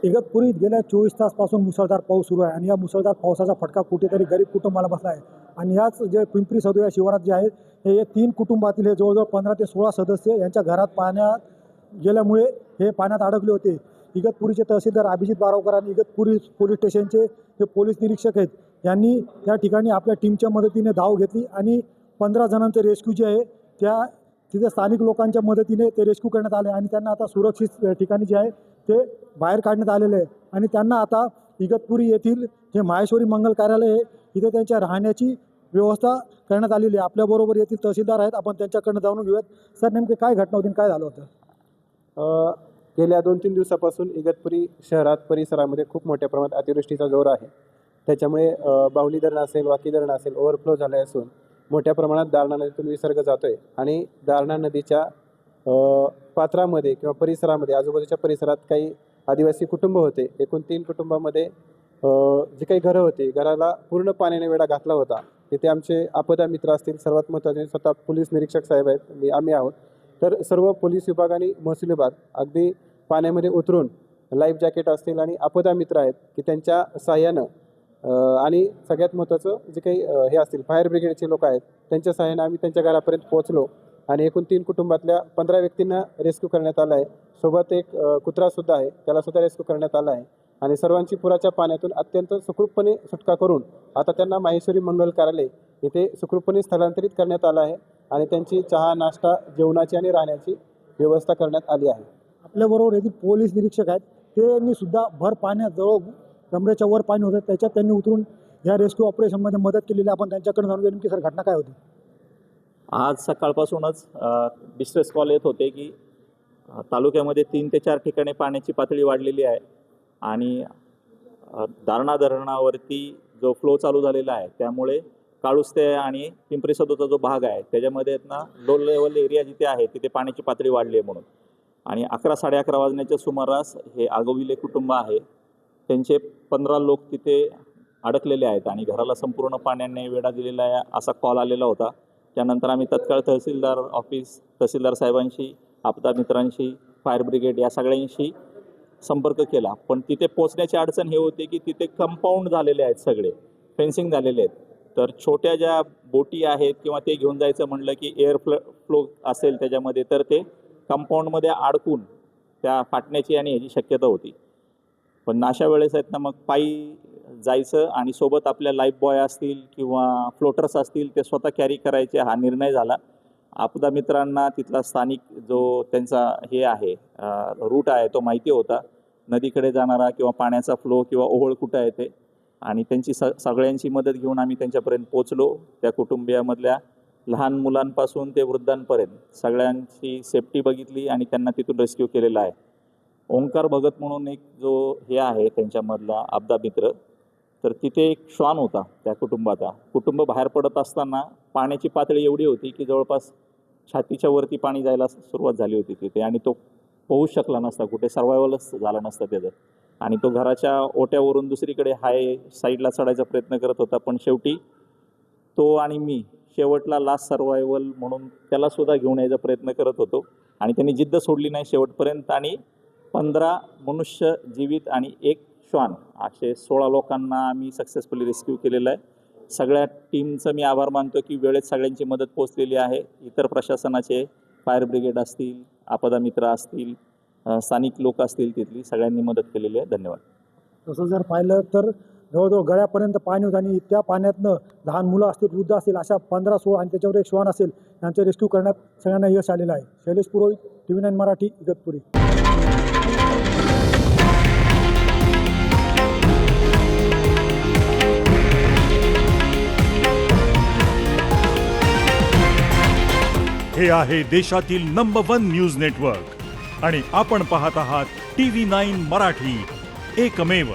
इगतपुरीत गेल्या 24 तासपासून मुसळधार पाऊस सुरू आहे आणि या मुसळधार पावसाचा फटका कुठेतरी गरीब कुटुंबाला बसला आहे. आणि याच जे पिंपरी सदो या शिवारात जे आहेत हे 3 कुटुंबातील हे जवळजवळ 15 ते 16 सदस्य यांच्या घरात पाण्यात गेल्यामुळे हे पाण्यात अडकले होते. इगतपुरीचे तहसीलदार अभिजित बारावकर आणि इगतपुरी पोलीस स्टेशनचे जे पोलीस निरीक्षक आहेत यांनी त्या ठिकाणी आपल्या टीमच्या मदतीने धाव घेतली आणि 15 जणांचं रेस्क्यू जे आहे त्या तिथे स्थानिक लोकांच्या मदतीने ते रेस्क्यू करण्यात आले आणि त्यांना आता सुरक्षित ठिकाणी जे आहे ते बाहेर काढण्यात आलेले आहे. आणि त्यांना आता इगतपुरी येथील जे माहेश्वरी मंगल कार्यालय आहे तिथे त्यांच्या राहण्याची व्यवस्था करण्यात आलेली आहे. आपल्याबरोबर येथील तहसीलदार आहेत, आपण त्यांच्याकडनं जाणून घेऊयात. सर, नेमके काय घटना होती, काय झालं होतं? गेल्या 2-3 दिवसापासून इगतपुरी शहरात परिसरामध्ये खूप मोठ्या प्रमाणात अतिवृष्टीचा जोर आहे. त्याच्यामुळे बाहुली धरण असेल, वाकी धरण असेल, ओव्हरफ्लो झाले असून मोठ्या प्रमाणात दारणा नदीतून विसर्ग जातो आहे. आणि दारणा नदीच्या पात्रामध्ये किंवा परिसरामध्ये आजूबाजूच्या परिसरात काही आदिवासी कुटुंब होते. एकूण 3 कुटुंबामध्ये जी काही घरं होती, घराला पूर्ण पाण्याने वेढा घातला होता. तिथे आमचे आपदा मित्र असतील, सर्वात महत्त्वाचे स्वतः पोलीस निरीक्षक साहेब आहेत, आम्ही आहोत. तर सर्व पोलीस विभाग आणि महसूल विभाग अगदी पाण्यामध्ये उतरून लाईफ जॅकेट असतील आणि आपदा मित्र आहेत की त्यांच्या सहाय्यानं आणि सगळ्यात महत्त्वाचं जे काही हे असतील फायर ब्रिगेडचे लोक आहेत त्यांच्या सहाय्यानं आम्ही त्यांच्या घरापर्यंत पोहोचलो आणि एकूण 3 कुटुंबातल्या 15 व्यक्तींना रेस्क्यू करण्यात आलं आहे. सोबत एक कुत्रासुद्धा आहे, त्यालासुद्धा रेस्क्यू करण्यात आला आहे. आणि सर्वांची पुराच्या पाण्यातून अत्यंत सुखरूपपणे सुटका करून आता त्यांना माहेश्वरी मंगल कार्यालय इथे सुखरूपपणे स्थलांतरित करण्यात आलं आहे आणि त्यांची चहा, नाश्ता, जेवणाची आणि राहण्याची व्यवस्था करण्यात आली आहे. आपल्याबरोबर येथील पोलीस निरीक्षक आहेत, त्यांनी सुद्धा भर पाण्यात जवळ कमरेच्या वर पाणी होतं, त्याच्यात त्यांनी उतरून या रेस्क्यू ऑपरेशनमध्ये मदत केलेली. आपण त्यांच्याकडे जाणून घेऊ की सर घटना काय होती. आज सकाळपासूनच डिस्ट्रेस कॉल येत होते की तालुक्यामध्ये 3 ते 4 ठिकाणी पाण्याची पातळी वाढलेली आहे आणि दारणा धरणावरती जो फ्लो चालू झालेला आहे त्यामुळे काळुस्ते आणि पिंपरी सदोचा जो भाग आहे त्याच्यामध्ये ना लो लेवल एरिया जिथे आहे तिथे पाण्याची पातळी वाढली आहे म्हणून. आणि 11-11:30 वाजण्याच्या सुमारास हे आगविले कुटुंब आहे त्यांचे 15 लोक तिथे अडकलेले आहेत आणि घराला संपूर्ण पाण्याने वेढा दिलेला आहे असा कॉल आलेला होता. त्यानंतर आम्ही तत्काळ तहसीलदार ऑफिस, तहसीलदार साहेबांशी, आपदा मित्रांशी, फायर ब्रिगेड या सगळ्यांशी संपर्क केला. पण तिथे पोचण्याची अडचण हे होते की तिथे कंपाऊंड झालेले आहेत, सगळे फेन्सिंग झालेले आहेत. तर छोट्या ज्या बोटी आहेत किंवा ते घेऊन जायचं म्हणलं की एअर फ्लो असेल त्याच्यामध्ये तर ते कंपाऊंडमध्ये अडकून त्या फाटण्याची आणि ह्याची शक्यता होती. पण अशा वेळेस आहेत ना मग पायी जायचं आणि सोबत आपल्या लाईफ बॉय असतील किंवा फ्लोटर्स असतील ते स्वतः कॅरी करायचे हा निर्णय झाला. आपदा मित्रांना तिथला स्थानिक जो त्यांचा हे आहे रूट आहे तो माहिती होता, नदीकडे जाणारा किंवा पाण्याचा फ्लो किंवा ओहोळ कुठं आहे ते. आणि त्यांची सगळ्यांची मदत घेऊन आम्ही त्यांच्यापर्यंत पोचलो. त्या कुटुंबियामधल्या लहान मुलांपासून ते वृद्धांपर्यंत सगळ्यांची सेफ्टी बघितली आणि त्यांना तिथून रेस्क्यू केलेला आहे. ओंकार भगत म्हणून एक जो हे आहे त्यांच्यामधला आपदा मित्र, तर तिथे एक श्वान होता त्या कुटुंबाचा. कुटुंब बाहेर पडत असताना पाण्याची पातळी एवढी होती की जवळपास छातीच्या वरती पाणी जायला सुरुवात झाली होती तिथे आणि तो पोहूच शकला नसता, कुठे सर्वायवलच झाला नसता त्याचं. आणि तो घराच्या ओट्यावरून दुसरीकडे हाय साईडला चढायचा प्रयत्न करत होता. पण शेवटी तो आणि मी शेवटला लास्ट सर्वायवल म्हणून त्यालासुद्धा घेऊन यायचा प्रयत्न करत होतो आणि त्यांनी जिद्द सोडली नाही शेवटपर्यंत. आणि 15 मनुष्य जीवित आणि 1 श्वान असे 16 लोकांना आम्ही सक्सेसफुली रेस्क्यू केलेलं आहे. सगळ्या टीमचं मी आभार मानतो की वेळेत सगळ्यांची मदत पोचलेली आहे. इतर प्रशासनाचे फायर ब्रिगेड असतील, आपदा मित्र असतील, स्थानिक लोक असतील, तिथली सगळ्यांनी मदत केलेली आहे. धन्यवाद. तसं जर पाहिलं तर जवळजवळ गळ्यापर्यंत पाणी होतं आणि त्या पाण्यातनं लहान मुलं असतील, वृद्ध असतील, अशा 15-16 आणि त्याच्यावर एक श्वान असेल यांचे रेस्क्यू करण्यात सगळ्यांना यश आलेलं आहे. शैलेश पुरोहित, TV9 मराठी, इगतपुरी. हे आहे देशातील नंबर 1 न्यूज नेटवर्क आणि आपण पाहत आहात TV9 मराठी, एकमेव.